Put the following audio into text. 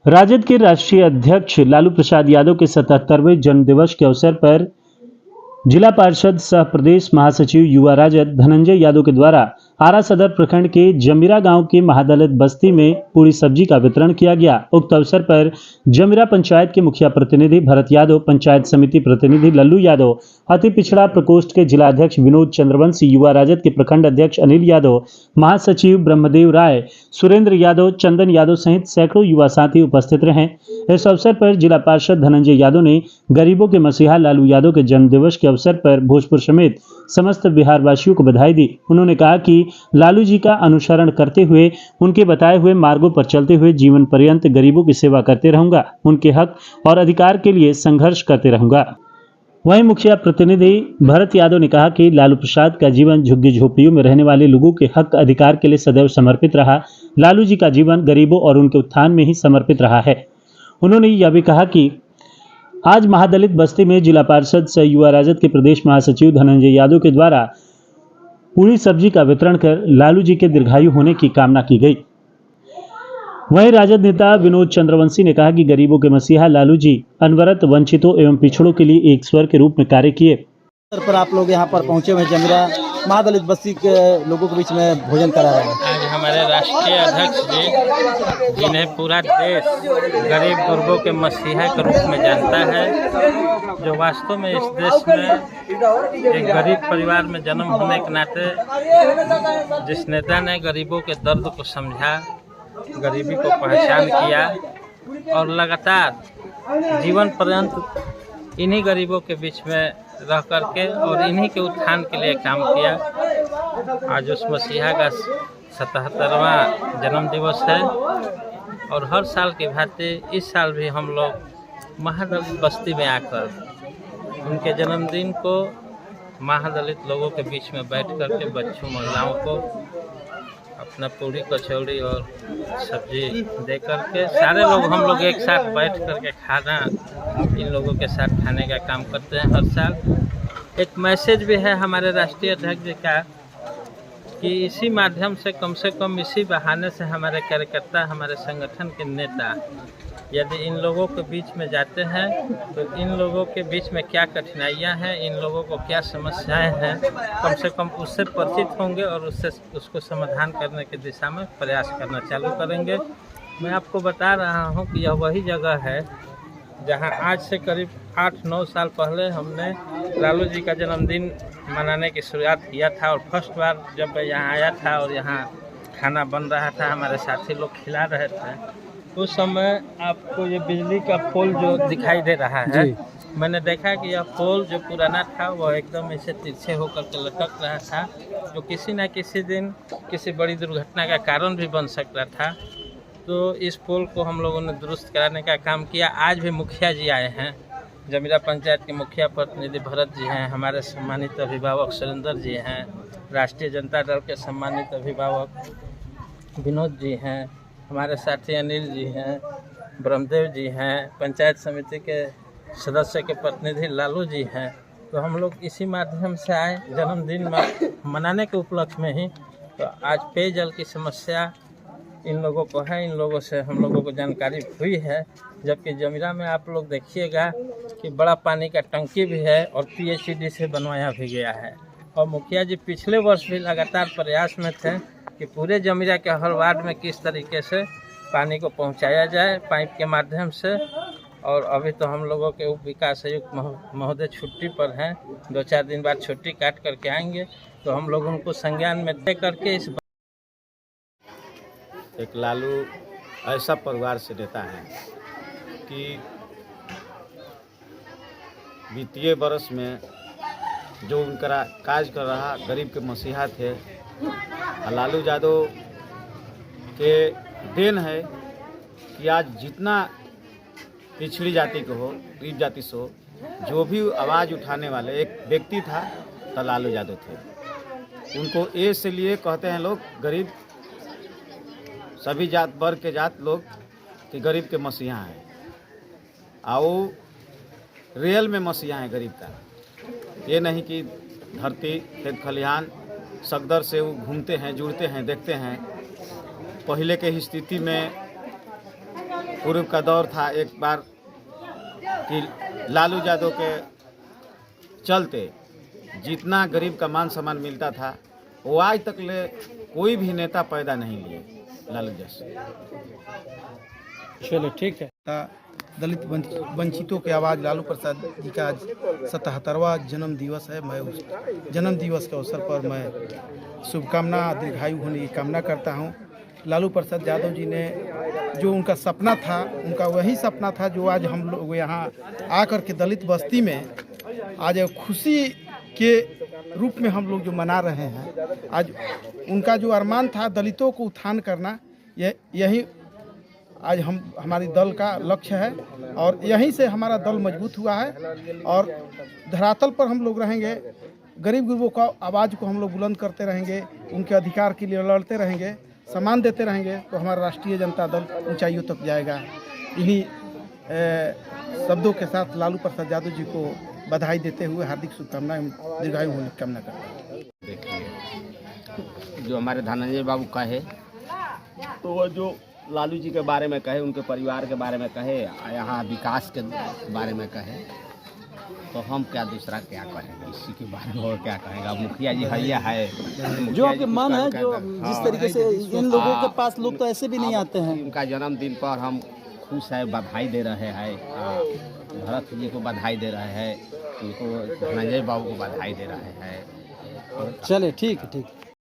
राजद के राष्ट्रीय अध्यक्ष लालू प्रसाद यादव के 77वें जन्मदिवस के अवसर पर जिला पार्षद सह प्रदेश महासचिव युवा राजद धनंजय यादव के द्वारा आरा सदर प्रखंड के जमीरा गांव के महादलित बस्ती में पूरी सब्जी का वितरण किया गया। उक्त अवसर पर जमीरा पंचायत के मुखिया प्रतिनिधि भरत यादव, पंचायत समिति प्रतिनिधि लल्लू यादव, अति पिछड़ा प्रकोष्ठ के जिला अध्यक्ष विनोद चंद्रवंशी, युवा राजद के प्रखंड अध्यक्ष अनिल यादव, महासचिव ब्रह्मदेव राय, सुरेंद्र यादव, चंदन यादव सहित सैकड़ों युवा साथी उपस्थित रहे। इस अवसर पर जिला पार्षद धनंजय यादव ने गरीबों के मसीहा लालू यादव के जन्मदिवस के अवसर पर भोजपुर समेत समस्त बिहार वासियों को बधाई दी। उन्होंने कहा कि लालू जी का अनुसरण करते हुए उनके बताए हुए मार्गों पर चलते हुए जीवन पर्यंत गरीबों की सेवा करते रहूंगा, उनके हक और अधिकार के लिए संघर्ष करते रहूंगा। वहीं मुखिया प्रतिनिधि भरत यादव ने कहा कि लालू प्रसाद का जीवन झुग्गी झोपड़ियों में रहने वाले लोगों के हक अधिकार के लिए सदैव समर्पित रहा। लालू जी का जीवन गरीबों और उनके उत्थान में ही समर्पित रहा है। उन्होंने यह भी कहा कि आज महादलित बस्ती में जिला पार्षद सह युवा राजद के प्रदेश महासचिव धनंजय यादव के द्वारा पूरी सब्जी का वितरण कर लालू जी के दीर्घायु होने की कामना की गई। वहीं राजद नेता विनोद चंद्रवंशी ने कहा कि गरीबों के मसीहा लालू जी अनवरत वंचितों एवं पिछड़ों के लिए एक स्वर के रूप में कार्य किए। पर आप लोग यहाँ पर पहुँचे हुए जमीरा महादलित बस्ती के लोगों के बीच में भोजन करा रहे हैं। आज हमारे राष्ट्रीय अध्यक्ष जी, जिन्हें पूरा देश गरीब गुरबों के मसीहा के रूप में जानता है, जो वास्तव में इस देश में एक गरीब परिवार में जन्म होने के नाते जिस नेता ने गरीबों के दर्द को समझा, गरीबी को पहचान किया और लगातार जीवन पर्यंत इन्हीं गरीबों के बीच में रह करके और इन्हीं के उत्थान के लिए काम किया। आज उस मसीहा का 77वां जन्म दिवस है और हर साल की भांति इस साल भी हम लोग महादलित बस्ती में आकर उनके जन्मदिन को महादलित लोगों के बीच में बैठ करके बच्चों महिलाओं को अपना पूरी कचौड़ी और सब्जी दे करके सारे लोग हम लोग एक साथ बैठ करके खाना इन लोगों के साथ खाने का काम करते हैं हर साल। एक मैसेज भी है हमारे राष्ट्रीय अध्यक्ष जी का कि इसी माध्यम से कम इसी बहाने से हमारे कार्यकर्ता, हमारे संगठन के नेता यदि इन लोगों के बीच में जाते हैं तो इन लोगों के बीच में क्या कठिनाइयां हैं, इन लोगों को क्या समस्याएं हैं, कम से कम उससे परिचित होंगे और उसको समाधान करने की दिशा में प्रयास करना चालू करेंगे। मैं आपको बता रहा हूं कि यह वही जगह है जहां आज से करीब 8-9 साल पहले हमने लालू जी का जन्मदिन मनाने की शुरुआत किया था और फर्स्ट बार जब मैं यहाँ आया था और यहाँ खाना बन रहा था, हमारे साथी लोग खिला रहे थे, उस समय आपको ये बिजली का पोल जो दिखाई दे रहा है, मैंने देखा कि यह पोल जो पुराना था वह एकदम ऐसे तिरछे होकर के लटक रहा था, जो किसी न किसी दिन किसी बड़ी दुर्घटना का कारण भी बन सकता था। तो इस पोल को हम लोगों ने दुरुस्त कराने का काम किया। आज भी मुखिया जी आए हैं, जमीरा पंचायत के मुखिया प्रतिनिधि भरत जी हैं, हमारे सम्मानित अभिभावक सुरेंद्र जी हैं, राष्ट्रीय जनता दल के सम्मानित अभिभावक विनोद जी हैं, हमारे साथी अनिल जी हैं, ब्रह्मदेव जी हैं, पंचायत समिति के सदस्य के प्रतिनिधि लालू जी हैं। तो हम लोग इसी माध्यम से आए जन्मदिन मनाने के उपलक्ष्य में ही। तो आज पेयजल की समस्या इन लोगों को है, इन लोगों से हम लोगों को जानकारी हुई है, जबकि जमीरा में आप लोग देखिएगा कि बड़ा पानी का टंकी भी है और PHCD से बनवाया भी गया है। और मुखिया जी पिछले वर्ष भी लगातार प्रयास में थे कि पूरे जमीरा के हर वार्ड में किस तरीके से पानी को पहुंचाया जाए पाइप के माध्यम से। और अभी तो हम लोगों के उप विकास आयुक्त महोदय छुट्टी पर हैं, 2-4 दिन बाद छुट्टी काट करके आएंगे, तो हम लोग उनको संज्ञान में दे करके इस एक लालू ऐसा परिवार से नेता है कि वित्तीय वर्ष में जो उनका काज कर रहा गरीब के मसीहा थे, लालू यादव के देन है कि आज जितना पिछड़ी जाति को हो, गरीब जाति से हो, जो भी आवाज़ उठाने वाले एक व्यक्ति था तो लालू यादव थे। उनको ए से लिए कहते हैं लोग गरीब, सभी जात वर्ग के जात लोग कि गरीब के मसीहा हैं, आओ रियल में मसीहा हैं गरीब का। ये नहीं कि धरती खेत खलिहान सगदर से वो घूमते हैं, जुड़ते हैं, देखते हैं। पहले के स्थिति में पूर्व का दौर था एक बार कि लालू यादव के चलते जितना गरीब का मान सम्मान मिलता था वो आज तक ले कोई भी नेता पैदा नहीं लिए लालू जैसे। चलो ठीक है। दलित वंचितों की आवाज़ लालू प्रसाद जी का आज 77वां जन्म दिवस है। मैं उस जन्म दिवस के अवसर पर मैं शुभकामना दीर्घायु होने की कामना करता हूं। लालू प्रसाद यादव जी ने जो उनका सपना था, उनका वही सपना था जो आज हम लोग यहाँ आकर के दलित बस्ती में आज खुशी के रूप में हम लोग जो मना रहे हैं। आज उनका जो अरमान था दलितों को उत्थान करना, यही आज हमारी दल का लक्ष्य है और यहीं से हमारा दल मजबूत हुआ है और धरातल पर हम लोग रहेंगे। गरीब गुरबों का आवाज़ को हम लोग बुलंद करते रहेंगे, उनके अधिकार के लिए लड़ते रहेंगे, सम्मान देते रहेंगे तो हमारा राष्ट्रीय जनता दल ऊंचाइयों तक जाएगा। इन्हीं शब्दों के साथ लालू प्रसाद यादव जी को बधाई देते हुए हार्दिक शुभकामनाएं दीर्घायु होने की कामना करता हूँ। देखिए जो हमारे धनंजय बाबू कहे तो वो जो लालू जी के बारे में कहे, उनके परिवार के बारे में कहे, यहाँ विकास के बारे में कहे तो हम क्या दूसरा क्या कहेंगे इसी के बारे में और क्या कहेंगे। अब मुखिया जी हैया है जो आपके मन है, जो जिस तरीके से इन लोगों के पास लोग तो ऐसे भी नहीं आते हैं। उनका जन्मदिन पर हम खुश है, बधाई दे रहे हैं। भरत जी को बधाई दे रहे हैं, उनको धनंजय बाबू को बधाई दे रहे हैं। चले ठीक है, ठीक।